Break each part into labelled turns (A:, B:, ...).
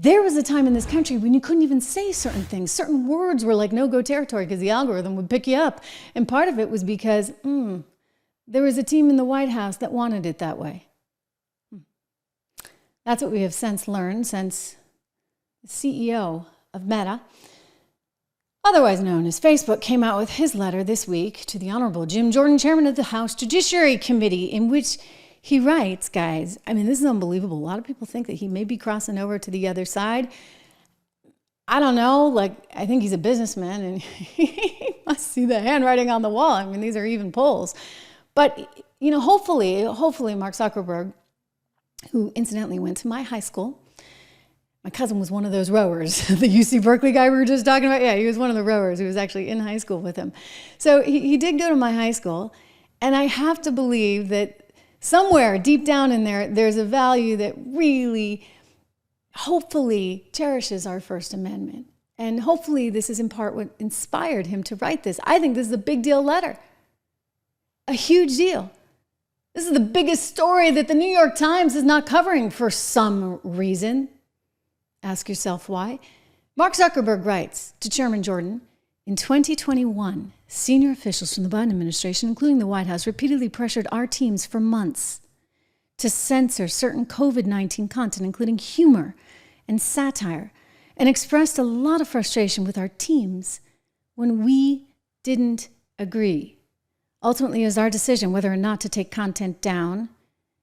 A: there was a time in this country when you couldn't even say certain things. Certain words were like no-go territory because the algorithm would pick you up. And part of it was because there was a team in the White House that wanted it that way. That's what we have since learned, since the CEO of Meta, otherwise known as Facebook, came out with his letter this week to the Honorable Jim Jordan, chairman of the House Judiciary Committee, in which he writes, guys, I mean, this is unbelievable. A lot of people think that he may be crossing over to the other side. I don't know, like, I think he's a businessman and he must see the handwriting on the wall. I mean, these are even polls. But, you know, hopefully Mark Zuckerberg, who incidentally went to my high school. My cousin was one of those rowers, the UC Berkeley guy we were just talking about. Yeah, he was one of the rowers. He was actually in high school with him. So he did go to my high school. And I have to believe that somewhere deep down in there, there's a value that really, hopefully, cherishes our First Amendment. And hopefully this is in part what inspired him to write this. I think this is a big deal letter. A huge deal. This is the biggest story that the New York Times is not covering for some reason. Ask yourself why. Mark Zuckerberg writes to Chairman Jordan, in 2021, senior officials from the Biden administration, including the White House, repeatedly pressured our teams for months to censor certain COVID-19 content, including humor and satire, and expressed a lot of frustration with our teams when we didn't agree. Ultimately, it was our decision whether or not to take content down,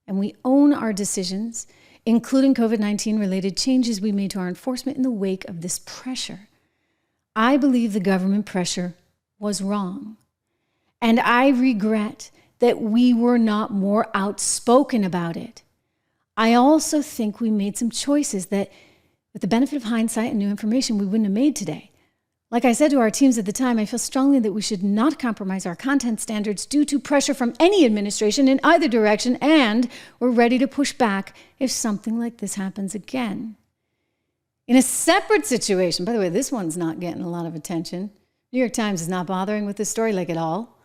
A: and we own our decisions, including COVID-19 related changes we made to our enforcement in the wake of this pressure. I believe the government pressure was wrong, and I regret that we were not more outspoken about it. I also think we made some choices that, with the benefit of hindsight and new information, we wouldn't have made today. Like I said to our teams at the time, I feel strongly that we should not compromise our content standards due to pressure from any administration in either direction, and we're ready to push back if something like this happens again. In a separate situation, by the way, this one's not getting a lot of attention. New York Times is not bothering with this story like at all.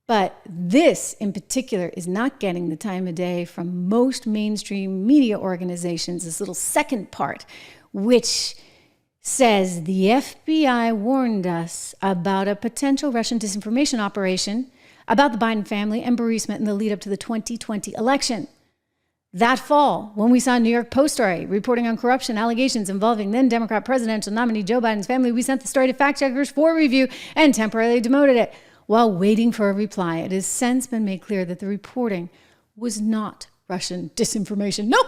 A: But this in particular is not getting the time of day from most mainstream media organizations, this little second part, which says the FBI warned us about a potential Russian disinformation operation about the Biden family and bereavement in the lead up to the 2020 election. That fall, when we saw a New York Post story reporting on corruption allegations involving then Democrat presidential nominee Joe Biden's family, we sent the story to fact checkers for review and temporarily demoted it. While waiting for a reply, it has since been made clear that the reporting was not Russian disinformation. Nope.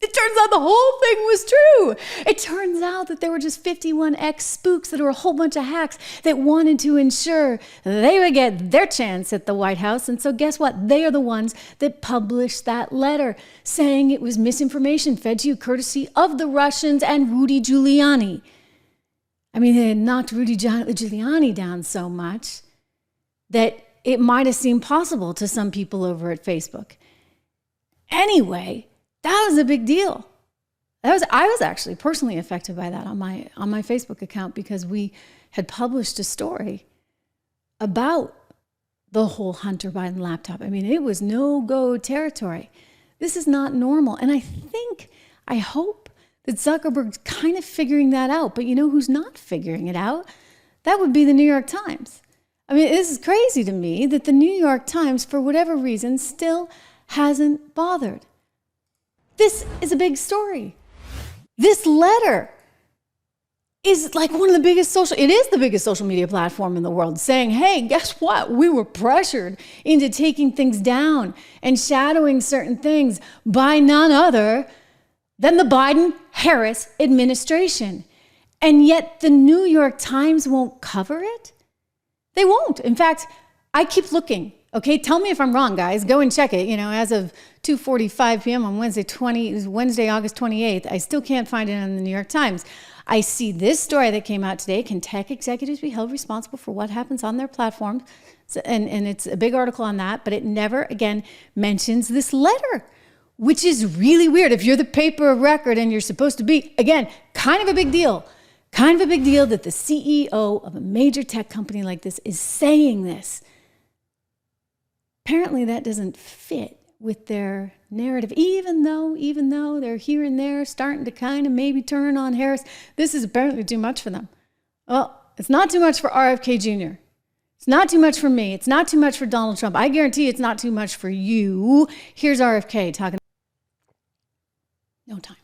A: It turns out the whole thing was true. It turns out that there were just 51 ex-spooks that were a whole bunch of hacks that wanted to ensure they would get their chance at the White House. And so guess what? They are the ones that published that letter saying it was misinformation fed to you courtesy of the Russians and Rudy Giuliani. I mean, they had knocked Rudy Giuliani down so much that it might have seemed possible to some people over at Facebook. Anyway, that was a big deal. I was actually personally affected by that on my Facebook account because we had published a story about the whole Hunter Biden laptop. I mean, it was no-go territory. This is not normal. And I hope that Zuckerberg's kind of figuring that out. But you know who's not figuring it out? That would be the New York Times. I mean, this is crazy to me that the New York Times, for whatever reason, still hasn't bothered. This is a big story. This letter is like it is the biggest social media platform in the world, saying, hey, guess what? We were pressured into taking things down and shadowing certain things by none other than the Biden-Harris administration. And yet the New York Times won't cover it? They won't. In fact, I keep looking. Okay, tell me if I'm wrong, guys. Go and check it. You know, as of 2:45 p.m. on Wednesday, August 28th, I still can't find it on the New York Times. I see this story that came out today. Can tech executives be held responsible for what happens on their platform? And it's a big article on that, but it never, again, mentions this letter, which is really weird. If you're the paper of record and you're supposed to be, again, kind of a big deal. Kind of a big deal that the CEO of a major tech company like this is saying this. Apparently that doesn't fit with their narrative, even though they're here and there starting to kind of maybe turn on Harris. This is apparently too much for them. Well, it's not too much for RFK Jr. It's not too much for me. It's not too much for Donald Trump. I guarantee it's not too much for you. Here's RFK talking. No time.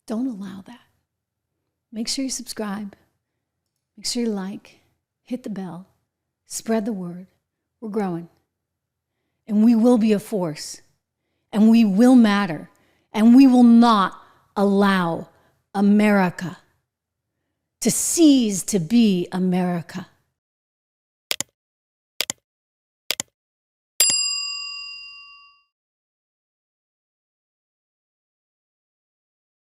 A: Don't allow that. Make sure you subscribe. Make sure you like. Hit the bell. Spread the word. We're growing. And we will be a force. And we will matter. And we will not allow America to cease to be America.